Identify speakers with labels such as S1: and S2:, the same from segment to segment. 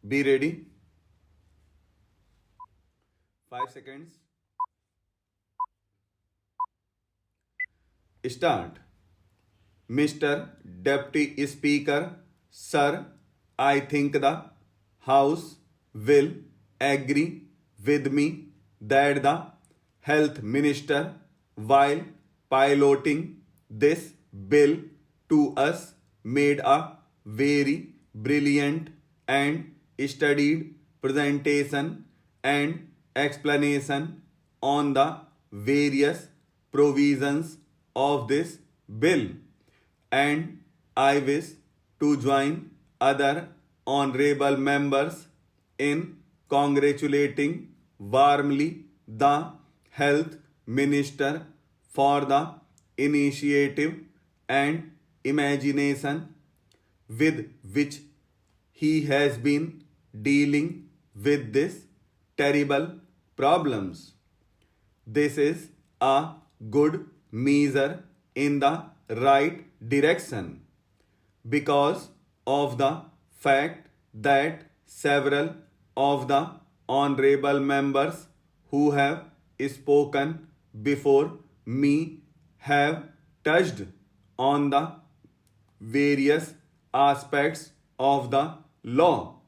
S1: Be ready. 5 seconds. Start. Mr. Deputy Speaker, Sir, I think the House will agree with me that the Health Minister, while piloting this bill to us, made a very brilliant and studied presentation and explanation on the various provisions of this bill, and I wish to join other honorable members in congratulating warmly the Health Minister for the initiative and imagination with which he has been dealing with this terrible problems. This is a good measure in the right direction because of the fact that several of the honorable members who have spoken before me have touched on the various aspects of the law.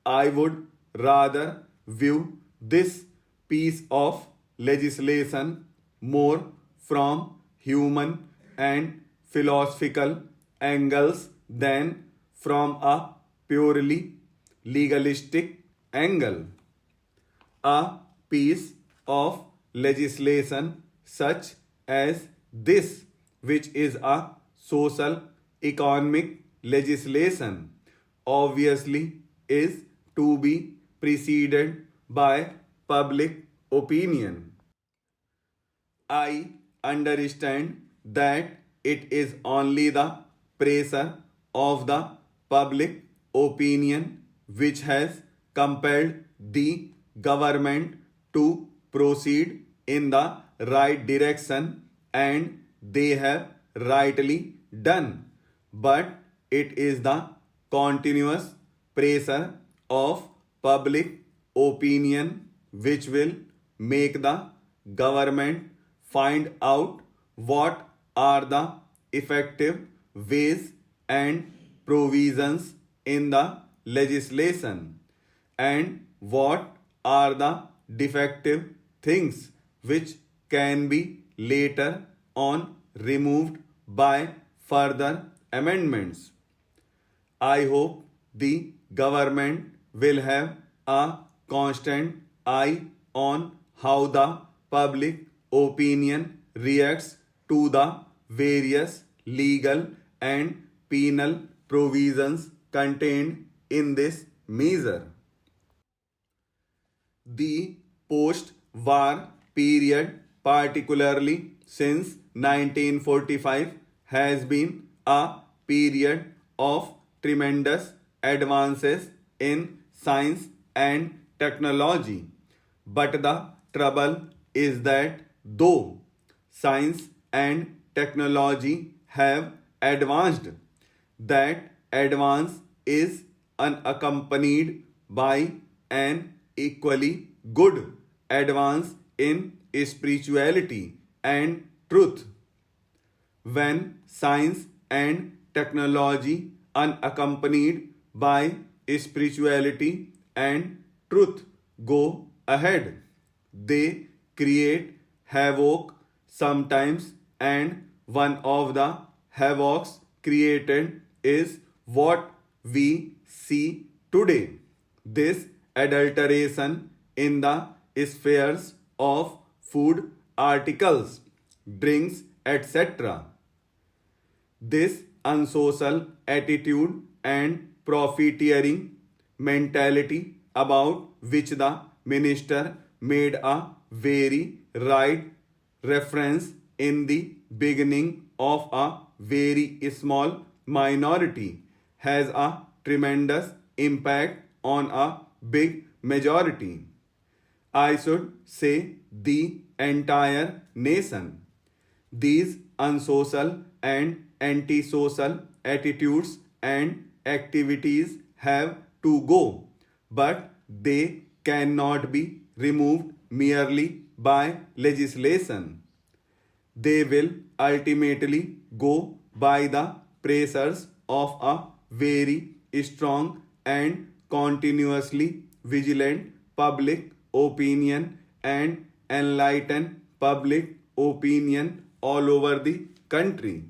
S1: I would rather view this piece of legislation more from human and philosophical angles than from a purely legalistic angle. A piece of legislation such as this, which is a social economic legislation, obviously is to be preceded by public opinion. I understand that it is only the pressure of the public opinion which has compelled the government to proceed in the right direction, and they have rightly done. But it is the continuous pressure of public opinion which will make the government find out what are the effective ways and provisions in the legislation and what are the defective things which can be later on removed by further amendments. I hope the government will have a constant eye on how the public opinion reacts to the various legal and penal provisions contained in this measure. The post-war period, particularly since 1945, has been a period of tremendous advances in science and technology. But the trouble is that though science and technology have advanced, that advance is unaccompanied by an equally good advance in spirituality and truth. When science and technology unaccompanied by spirituality and truth go ahead, they create havoc sometimes, and one of the havocs created is what we see today: this adulteration in the spheres of food articles, drinks, etc. This unsocial attitude and profiteering mentality, about which the minister made a very right reference in the beginning of a very small minority, has a tremendous impact on a big majority. I should say the entire nation. These unsocial and antisocial attitudes and activities have to go. but they cannot be removed merely by legislation. They will ultimately go by the pressures of a very strong and continuously vigilant public opinion and enlightened public opinion all over the country.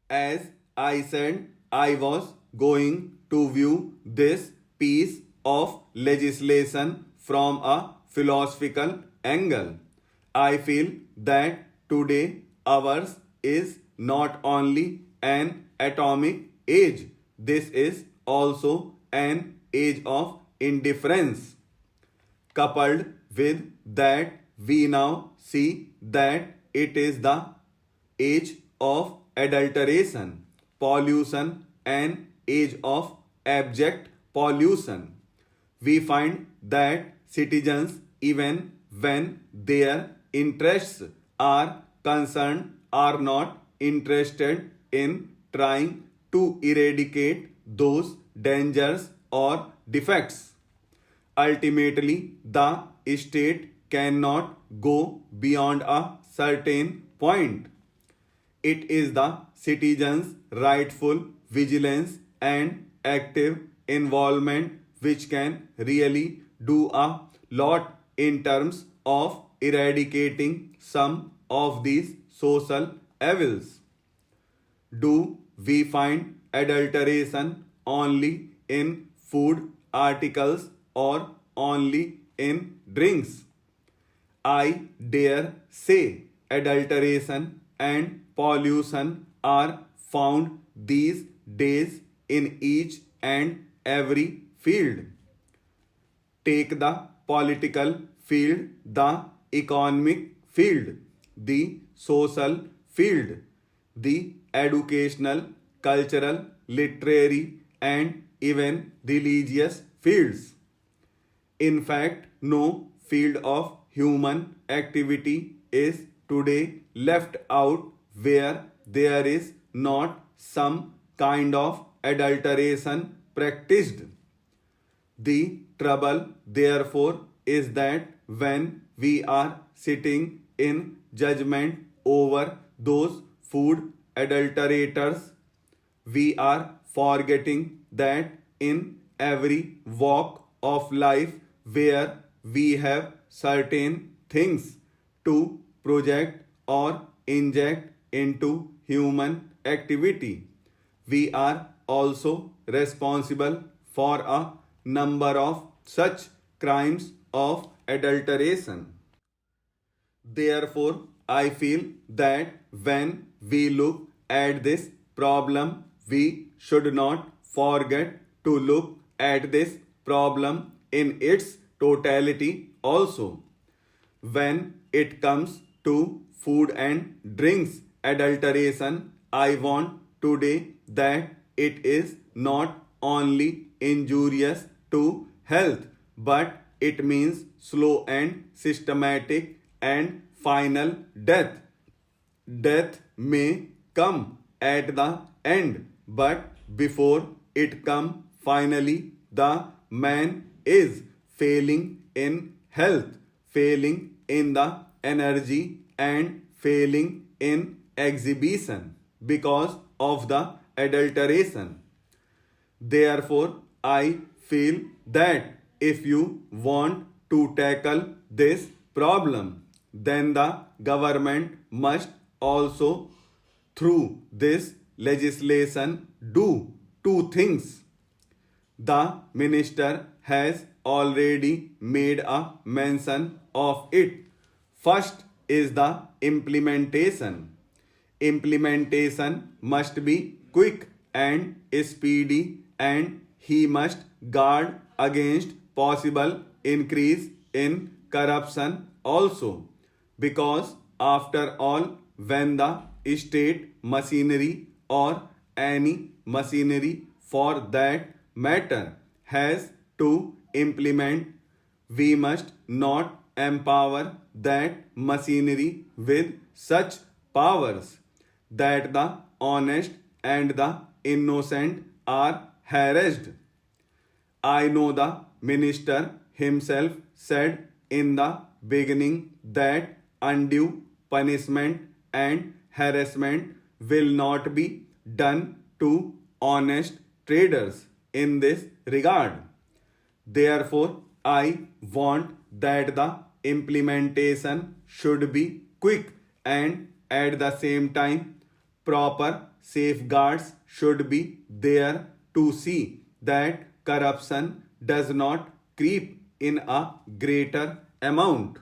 S1: As I said, I was going to view this piece of legislation from a philosophical angle. I feel that today ours is not only an atomic age, this is also an age of indifference. Coupled with that, we now see that it is the age of adulteration, pollution, and age of abject pollution. We find that citizens, even when their interests are concerned, are not interested in trying to eradicate those dangers or defects. Ultimately, the state cannot go beyond a certain point. It is the citizens' rightful vigilance and active involvement which can really do a lot in terms of eradicating some of these social evils. Do we find adulteration only in food articles or only in drinks? I dare say adulteration and pollution are found these days in each and every field. Take the political field, the economic field, the social field, the educational, cultural, literary, and even religious fields. In fact, no field of human activity is today left out where there is not some kind of adulteration practiced. The trouble, therefore, is that when we are sitting in judgment over those food adulterators, we are forgetting that in every walk of life where we have certain things to project or inject into human activity, we are also responsible for a number of such crimes of adulteration. Therefore, I feel that when we look at this problem, we should not forget to look at this problem in its totality also. When it comes to food and drinks adulteration, I want today that it is not only injurious to health, but it means slow and systematic and final death. Death may come at the end, but before it come finally, the man is failing in health, failing in the energy, and failing in exhibition because of the adulteration. Therefore, I feel that if you want to tackle this problem, then the government must also, through this legislation, do two things. The minister has already made a mention of it. First is the implementation. Implementation must be quick and speedy, and he must guard against possible increase in corruption also, because after all, when the state machinery or any machinery for that matter has to implement, we must not empower that machinery with such powers that the honest and the innocent are harassed. I know the minister himself said in the beginning that undue punishment and harassment will not be done to honest traders in this regard. Therefore, I want that the implementation should be quick and at the same time proper safeguards should be there to see that corruption does not creep in a greater amount.